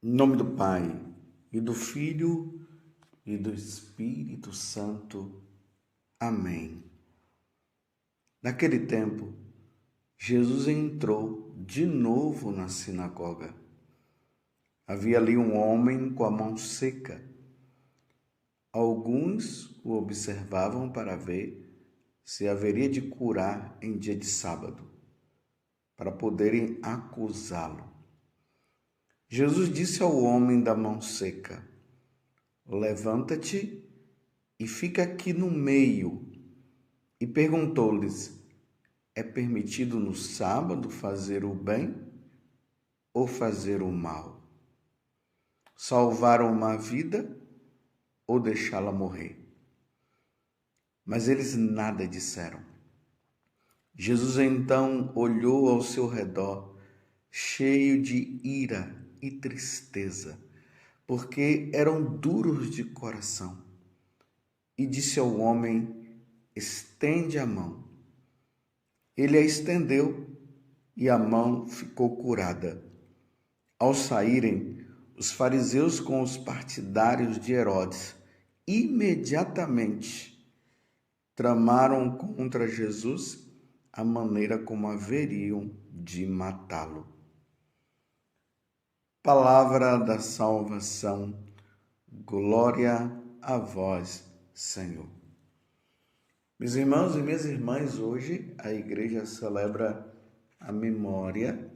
Em nome do Pai, e do Filho, e do Espírito Santo. Amém. Naquele tempo, Jesus entrou de novo na sinagoga. Havia ali um homem com a mão seca. Alguns o observavam para ver se haveria de curar em dia de sábado, para poderem acusá-lo. Jesus disse ao homem da mão seca: levanta-te e fica aqui no meio. E perguntou-lhes: é permitido no sábado fazer o bem ou fazer o mal? Salvar uma vida ou deixá-la morrer? Mas eles nada disseram. Jesus então olhou ao seu redor, cheio de ira e tristeza, porque eram duros de coração, e disse ao homem: estende a mão. Ele a estendeu e a mão ficou curada. Ao saírem, os fariseus com os partidários de Herodes imediatamente tramaram contra Jesus a maneira como haveriam de matá-lo. Palavra da salvação, glória a vós, Senhor. Meus irmãos e minhas irmãs, hoje a igreja celebra a memória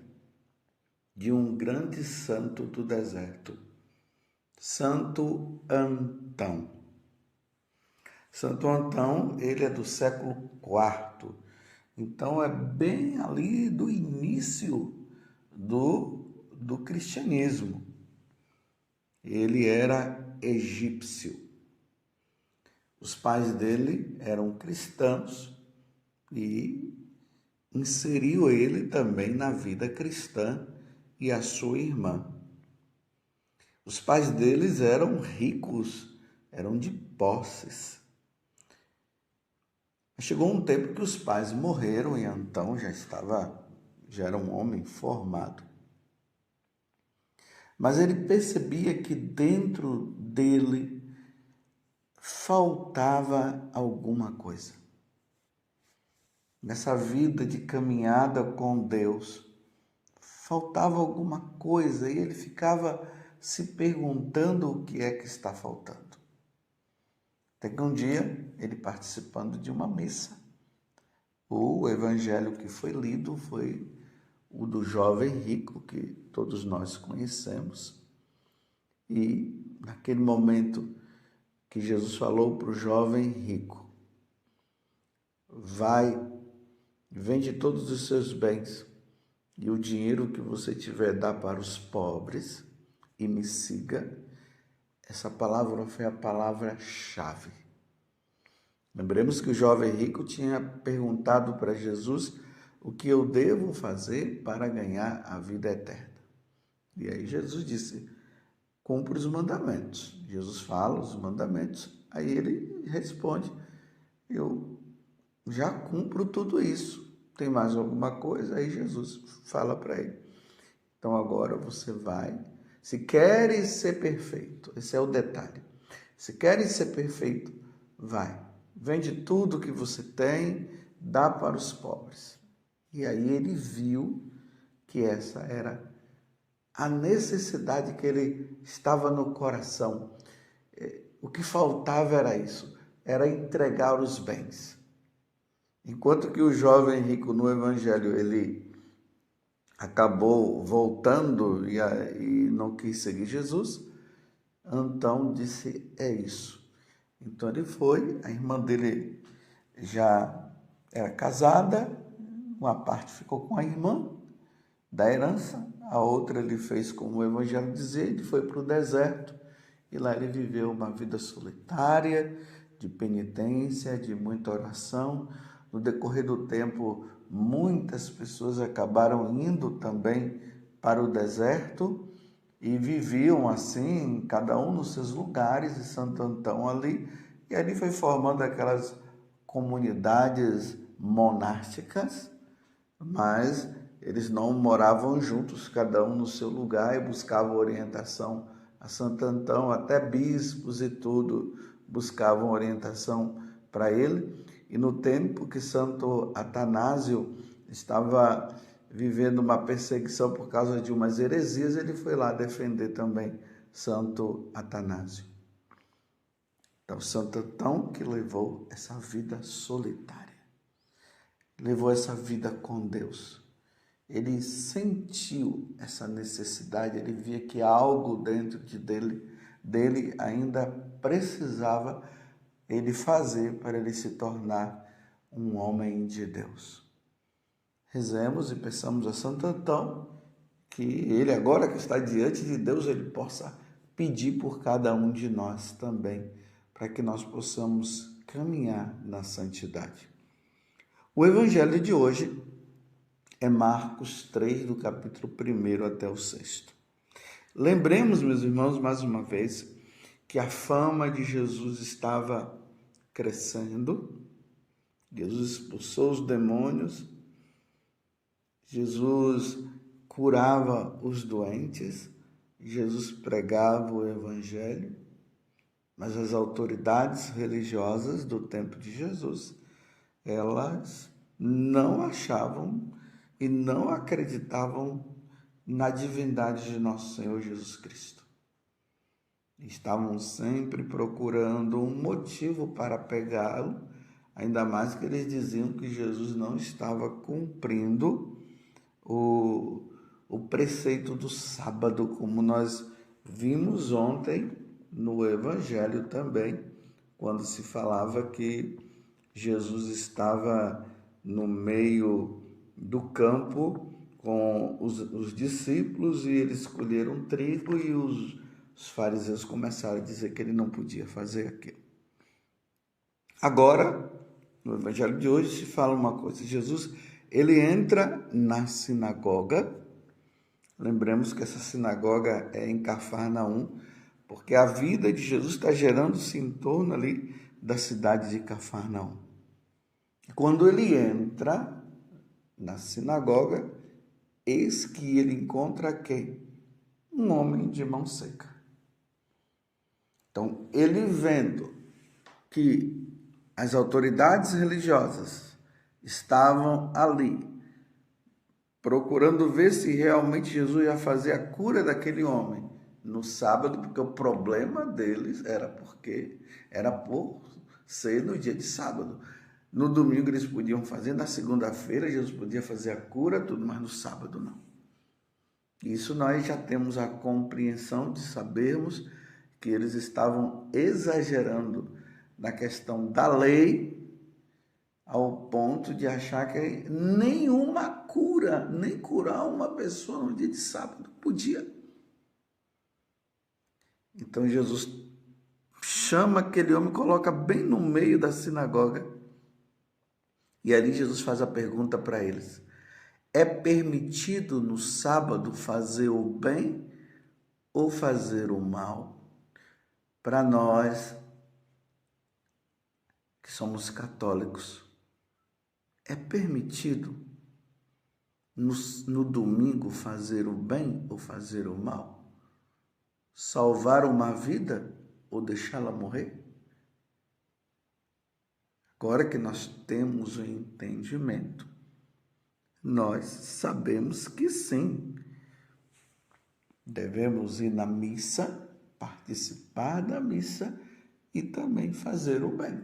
de um grande santo do deserto, Santo Antão. Santo Antão, ele é do século IV, então é bem ali do início do cristianismo. Ele era egípcio. Os pais dele eram cristãos e inseriu ele também na vida cristã e a sua irmã. Os pais deles eram ricos, eram de posses. Chegou um tempo que os pais morreram e Antão já era um homem formado. Mas ele percebia que dentro dele faltava alguma coisa. Nessa vida de caminhada com Deus, faltava alguma coisa e ele ficava se perguntando o que é que está faltando. Até que um dia, ele participando de uma missa, o evangelho que foi lido foi o do jovem rico, que todos nós conhecemos. E naquele momento que Jesus falou para o jovem rico: vai, vende todos os seus bens e o dinheiro que você tiver dá para os pobres e me siga. Essa palavra foi a palavra-chave. Lembremos que o jovem rico tinha perguntado para Jesus: o que eu devo fazer para ganhar a vida eterna? E aí Jesus disse: cumpre os mandamentos. Jesus fala os mandamentos, aí ele responde: eu já cumpro tudo isso. Tem mais alguma coisa? Aí Jesus fala para ele: então agora você vai. Se queres ser perfeito, esse é o detalhe. Se queres ser perfeito, vai. Vende tudo que você tem, dá para os pobres. E aí ele viu que essa era a necessidade que ele estava no coração. O que faltava era isso, era entregar os bens. Enquanto que o jovem rico no evangelho, ele acabou voltando e não quis seguir Jesus, Antão disse: é isso. Então ele foi, a irmã dele já era casada, uma parte ficou com a irmã da herança, a outra ele fez como o evangelho dizia, ele foi para o deserto e lá ele viveu uma vida solitária, de penitência, de muita oração. No decorrer do tempo, muitas pessoas acabaram indo também para o deserto e viviam assim, cada um nos seus lugares, e Santo Antão ali, e ali foi formando aquelas comunidades monásticas, mas eles não moravam juntos, cada um no seu lugar, e buscavam orientação a Santo Antão, até bispos e tudo buscavam orientação para ele. E no tempo que Santo Atanásio estava vivendo uma perseguição por causa de umas heresias, ele foi lá defender também Santo Atanásio. Então, Santo Antão que levou essa vida solitária, levou essa vida com Deus. Ele sentiu essa necessidade, ele via que algo dentro dele ainda precisava ele fazer para ele se tornar um homem de Deus. Rezemos e peçamos a Santo Antão que ele, agora que está diante de Deus, ele possa pedir por cada um de nós também, para que nós possamos caminhar na santidade. O evangelho de hoje é Marcos 3, do capítulo 1 até o 6. Lembremos, meus irmãos, mais uma vez, que a fama de Jesus estava crescendo. Jesus expulsou os demônios, Jesus curava os doentes, Jesus pregava o evangelho, mas as autoridades religiosas do tempo de Jesus, elas não achavam e não acreditavam na divindade de nosso Senhor Jesus Cristo. Estavam sempre procurando um motivo para pegá-lo, ainda mais que eles diziam que Jesus não estava cumprindo o preceito do sábado, como nós vimos ontem no Evangelho também, quando se falava que Jesus estava no meio do campo com os discípulos e eles escolheram trigo e os fariseus começaram a dizer que ele não podia fazer aquilo. Agora, no Evangelho de hoje se fala uma coisa, Jesus, ele entra na sinagoga. Lembremos que essa sinagoga é em Cafarnaum, porque a vida de Jesus está gerando-se em torno ali da cidade de Cafarnaum. Quando ele entra na sinagoga, eis que ele encontra quem? Um homem de mão seca. Então, ele vendo que as autoridades religiosas estavam ali, procurando ver se realmente Jesus ia fazer a cura daquele homem no sábado, porque o problema deles era por ser no dia de sábado. No domingo eles podiam fazer, na segunda-feira Jesus podia fazer a cura, tudo, mas no sábado não. Isso nós já temos a compreensão de sabermos que eles estavam exagerando na questão da lei, ao ponto de achar que nenhuma cura, nem curar uma pessoa no dia de sábado podia. Então Jesus chama aquele homem, coloca bem no meio da sinagoga, e ali Jesus faz a pergunta para eles: é permitido no sábado fazer o bem ou fazer o mal? Para nós que somos católicos, é permitido no domingo fazer o bem ou fazer o mal? Salvar uma vida ou deixá-la morrer? Agora que nós temos o entendimento, nós sabemos que sim, devemos ir na missa, participar da missa e também fazer o bem.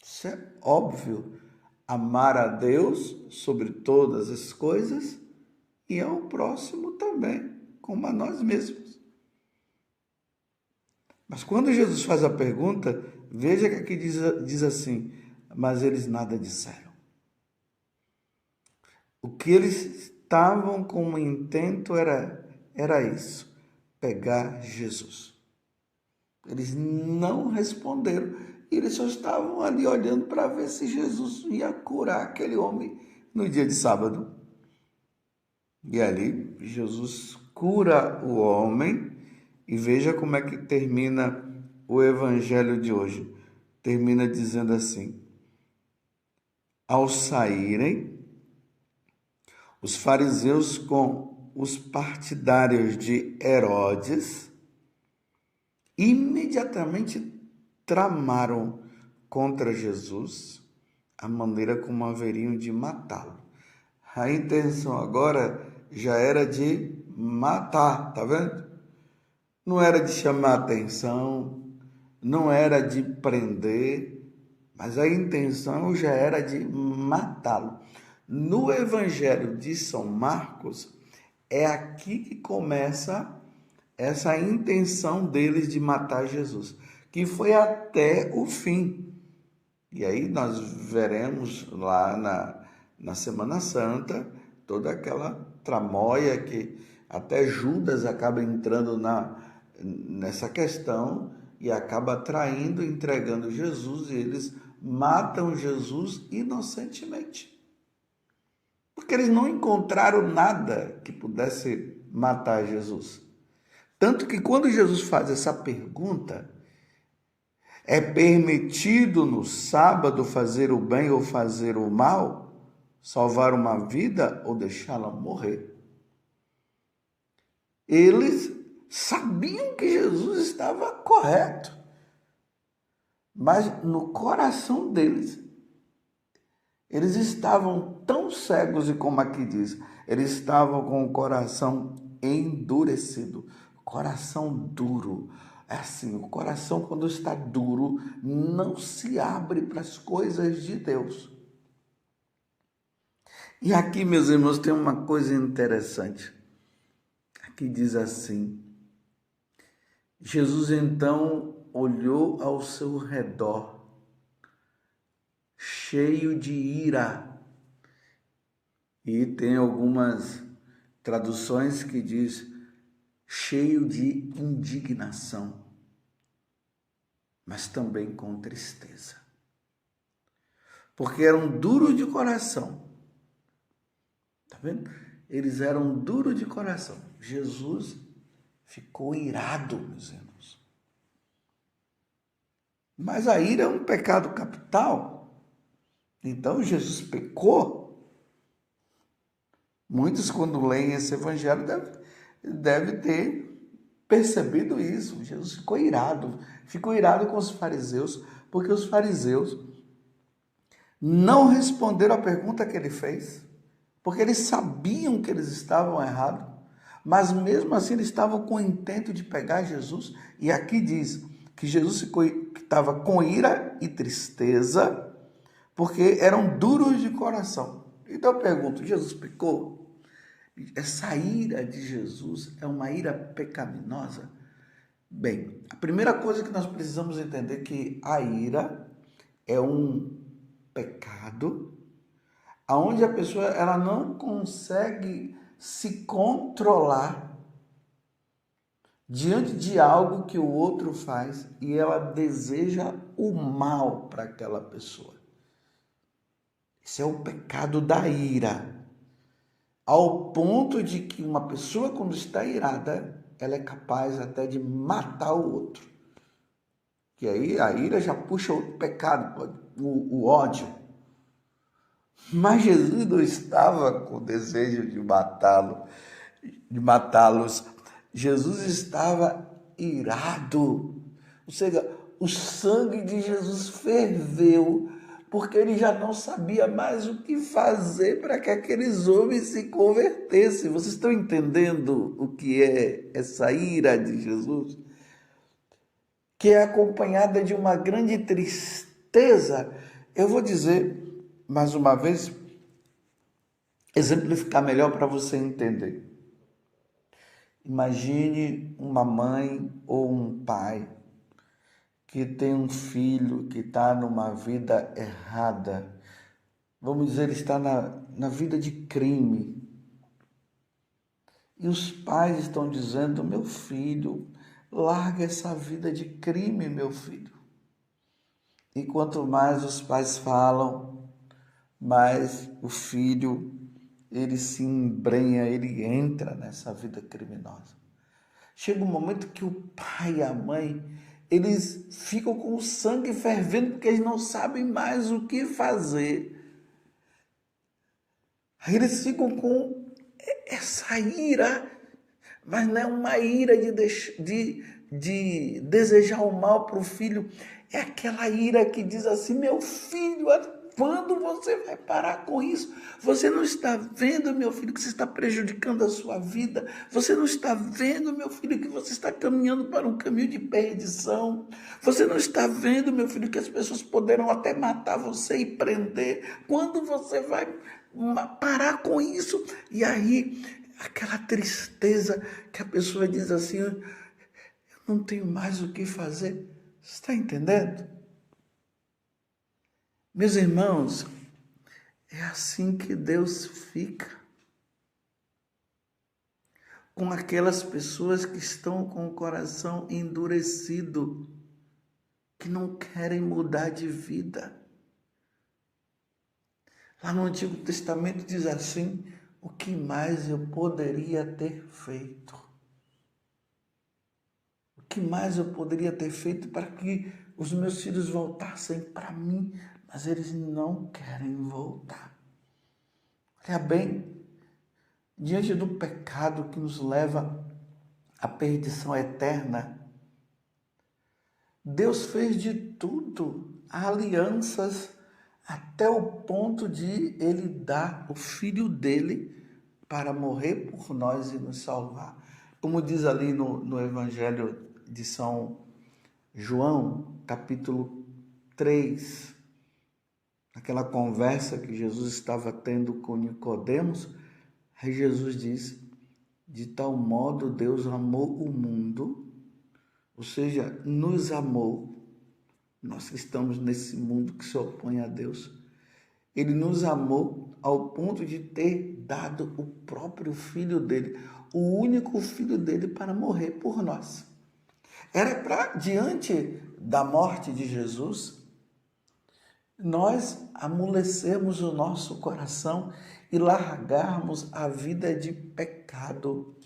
Isso é óbvio, amar a Deus sobre todas as coisas e ao próximo também, como a nós mesmos. Mas quando Jesus faz a pergunta, veja que aqui diz assim, mas eles nada disseram. O que eles estavam como intento era isso, pegar Jesus. Eles não responderam, eles só estavam ali olhando para ver se Jesus ia curar aquele homem no dia de sábado. E ali Jesus cura o homem, e veja como é que termina o evangelho de hoje. Termina dizendo assim: ao saírem, os fariseus com os partidários de Herodes imediatamente tramaram contra Jesus a maneira como haveriam de matá-lo. A intenção agora já era de matar, tá vendo? Não era de chamar atenção, não era de prender, mas a intenção já era de matá-lo. No Evangelho de São Marcos, é aqui que começa essa intenção deles de matar Jesus, que foi até o fim. E aí nós veremos lá na Semana Santa toda aquela tramóia que até Judas acaba entrando nessa questão e acaba traindo, entregando Jesus, e eles matam Jesus inocentemente. Porque eles não encontraram nada que pudesse matar Jesus. Tanto que quando Jesus faz essa pergunta, é permitido no sábado fazer o bem ou fazer o mal, salvar uma vida ou deixá-la morrer? Eles sabiam que Jesus estava correto, mas no coração deles, eles estavam tão cegos, e como aqui diz, eles estavam com o coração endurecido, coração duro. É assim, o coração quando está duro não se abre para as coisas de Deus. E aqui, meus irmãos, tem uma coisa interessante. Aqui diz assim: Jesus então olhou ao seu redor, cheio de ira. E tem algumas traduções que diz cheio de indignação, mas também com tristeza. Porque eram duros de coração. Tá vendo? Eles eram duros de coração. Jesus ficou irado, meus irmãos. Mas a ira é um pecado capital. Então Jesus pecou. Muitos, quando leem esse evangelho, devem ter percebido isso. Jesus ficou irado com os fariseus, porque os fariseus não responderam a pergunta que ele fez, porque eles sabiam que eles estavam errados, mas mesmo assim eles estavam com o intento de pegar Jesus. E aqui diz que Jesus estava com ira e tristeza, porque eram duros de coração. Então eu pergunto, Jesus pecou? Essa ira de Jesus é uma ira pecaminosa? Bem, a primeira coisa que nós precisamos entender é que a ira é um pecado onde a pessoa ela não consegue se controlar diante de algo que o outro faz e ela deseja o mal para aquela pessoa. Esse é o pecado da ira. Ao ponto de que uma pessoa, quando está irada, ela é capaz até de matar o outro. Que aí a ira já puxa outro pecado, o ódio. Mas Jesus não estava com o desejo de matá-los. Jesus estava irado. Ou seja, o sangue de Jesus ferveu, porque ele já não sabia mais o que fazer para que aqueles homens se convertessem. Vocês estão entendendo o que é essa ira de Jesus? Que é acompanhada de uma grande tristeza. Eu vou dizer, mais uma vez, exemplificar melhor para você entender. Imagine uma mãe ou um pai que tem um filho que está numa vida errada. Vamos dizer, ele está na vida de crime. E os pais estão dizendo, meu filho, larga essa vida de crime, meu filho. E quanto mais os pais falam, mais o filho, ele se embrenha, ele entra nessa vida criminosa. Chega um momento que o pai e a mãe, eles ficam com o sangue fervendo, porque eles não sabem mais o que fazer. Aí eles ficam com essa ira, mas não é uma ira de desejar o mal para o filho, é aquela ira que diz assim: meu filho, quando você vai parar com isso? Você não está vendo, meu filho, que você está prejudicando a sua vida? Você não está vendo, meu filho, que você está caminhando para um caminho de perdição? Você não está vendo, meu filho, que as pessoas poderão até matar você e prender? Quando você vai parar com isso? E aí, aquela tristeza que a pessoa diz assim: eu não tenho mais o que fazer. Você está entendendo? Meus irmãos, é assim que Deus fica com aquelas pessoas que estão com o coração endurecido, que não querem mudar de vida. Lá no Antigo Testamento diz assim: o que mais eu poderia ter feito? O que mais eu poderia ter feito para que os meus filhos voltassem para mim? Mas eles não querem voltar. Olha bem, diante do pecado que nos leva à perdição eterna, Deus fez de tudo, alianças, até o ponto de Ele dar o Filho dele para morrer por nós e nos salvar. Como diz ali no Evangelho de São João, capítulo 3, aquela conversa que Jesus estava tendo com Nicodemos, aí Jesus diz: de tal modo Deus amou o mundo, ou seja, nos amou. Nós que estamos nesse mundo que se opõe a Deus, Ele nos amou ao ponto de ter dado o próprio Filho dele, o único Filho dele, para morrer por nós. Era para, diante da morte de Jesus, nós amolecermos o nosso coração e largarmos a vida de pecado,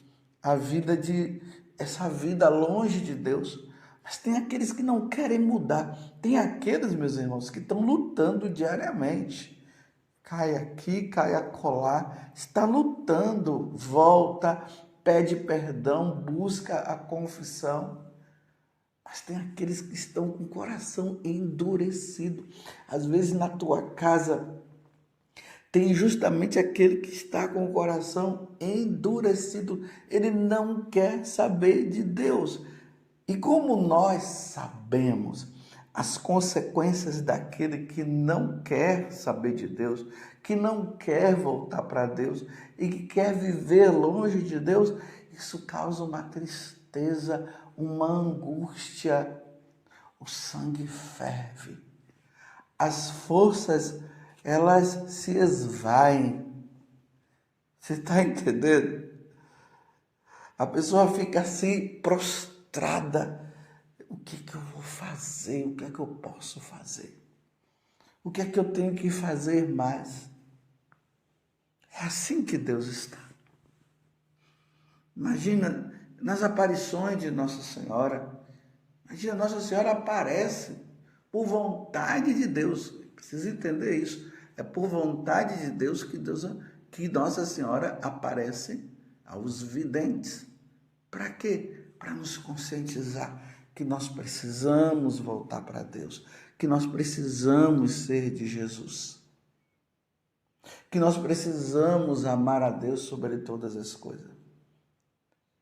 essa vida longe de Deus. Mas tem aqueles que não querem mudar, tem aqueles, meus irmãos, que estão lutando diariamente. Cai aqui, cai acolá, está lutando, volta, pede perdão, busca a confissão. Mas tem aqueles que estão com o coração endurecido. Às vezes na tua casa tem justamente aquele que está com o coração endurecido. Ele não quer saber de Deus. E como nós sabemos as consequências daquele que não quer saber de Deus, que não quer voltar para Deus e que quer viver longe de Deus, isso causa uma tristeza, uma angústia, o sangue ferve, as forças, elas se esvaem. Você está entendendo? A pessoa fica assim, prostrada. O que eu vou fazer? O que é que eu posso fazer? O que é que eu tenho que fazer mais? É assim que Deus está. Imagina, nas aparições de Nossa Senhora, imagina, Nossa Senhora aparece por vontade de Deus. Precisa entender isso. É por vontade de Deus que Nossa Senhora aparece aos videntes. Para quê? Para nos conscientizar que nós precisamos voltar para Deus, que nós precisamos ser de Jesus, que nós precisamos amar a Deus sobre todas as coisas.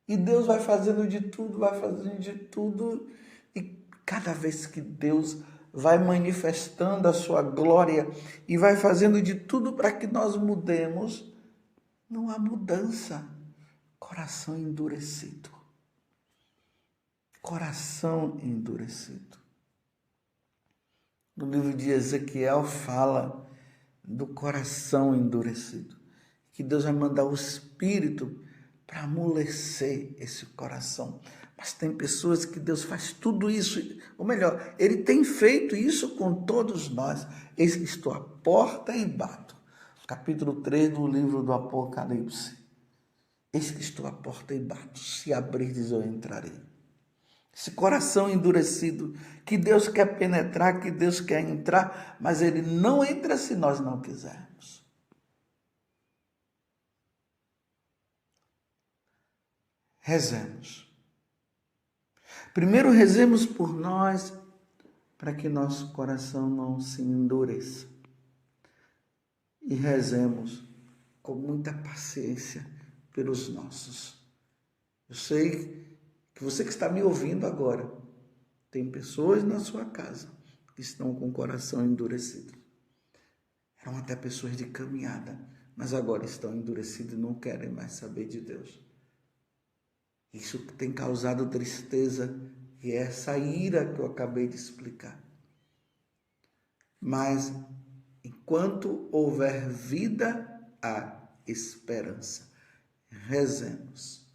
E Deus vai fazendo de tudo, e cada vez que Deus vai manifestando a sua glória e vai fazendo de tudo para que nós mudemos, não há mudança. Coração endurecido. Coração endurecido. No livro de Ezequiel fala do coração endurecido, que Deus vai mandar o Espírito para amolecer esse coração. Mas tem pessoas que Deus faz tudo isso, ou melhor, Ele tem feito isso com todos nós. Eis que estou à porta e bato. Capítulo 3 do livro do Apocalipse. Eis que estou à porta e bato. Se abrirdes, eu entrarei. Esse coração endurecido, que Deus quer penetrar, que Deus quer entrar, mas Ele não entra se nós não quisermos. Rezemos. Primeiro rezemos por nós, para que nosso coração não se endureça. E rezemos com muita paciência pelos nossos. Eu sei que você que está me ouvindo agora, tem pessoas na sua casa que estão com o coração endurecido. Eram até pessoas de caminhada, mas agora estão endurecidos e não querem mais saber de Deus. Isso tem causado tristeza e é essa ira que eu acabei de explicar. Mas enquanto houver vida, há esperança. Rezemos.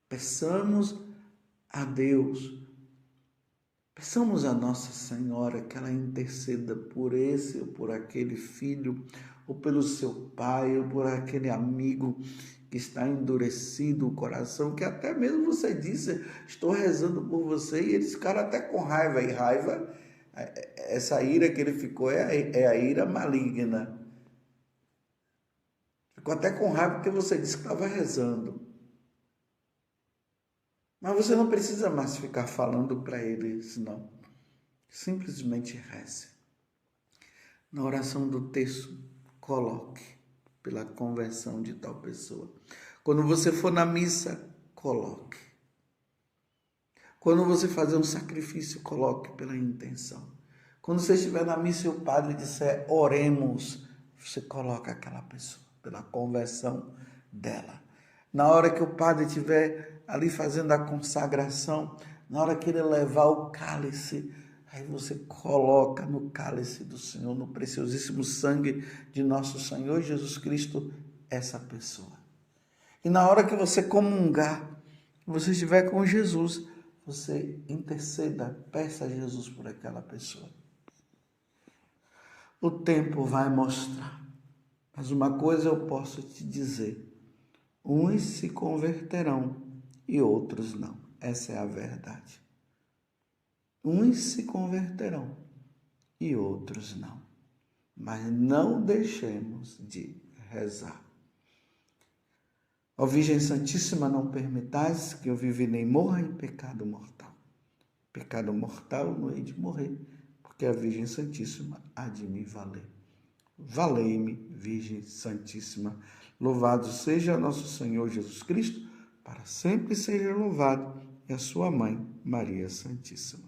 Peçamos a Deus, peçamos a Nossa Senhora que ela interceda por esse ou por aquele filho, ou pelo seu pai, ou por aquele amigo que está endurecido o coração, que até mesmo você disse, estou rezando por você, e eles ficaram até com raiva, e raiva, essa ira que ele ficou é a ira maligna. Ficou até com raiva porque você disse que estava rezando. Mas você não precisa mais ficar falando para eles, não. Simplesmente reze. Na oração do terço, coloque pela conversão de tal pessoa. Quando você for na missa, coloque. Quando você fazer um sacrifício, coloque pela intenção. Quando você estiver na missa e o padre disser, oremos, você coloca aquela pessoa pela conversão dela. Na hora que o padre estiver ali fazendo a consagração, na hora que ele levar o cálice, aí você coloca no cálice do Senhor, no preciosíssimo sangue de nosso Senhor Jesus Cristo, essa pessoa. E na hora que você comungar, você estiver com Jesus, você interceda, peça a Jesus por aquela pessoa. O tempo vai mostrar, mas uma coisa eu posso te dizer, uns se converterão e outros não. Essa é a verdade. Uns se converterão e outros não. Mas não deixemos de rezar. Ó Virgem Santíssima, não permitais que eu viva nem morra em pecado mortal. Pecado mortal não hei de morrer, porque a Virgem Santíssima há de me valer. Valei-me, Virgem Santíssima. Louvado seja nosso Senhor Jesus Cristo, para sempre seja louvado, e a sua mãe, Maria Santíssima.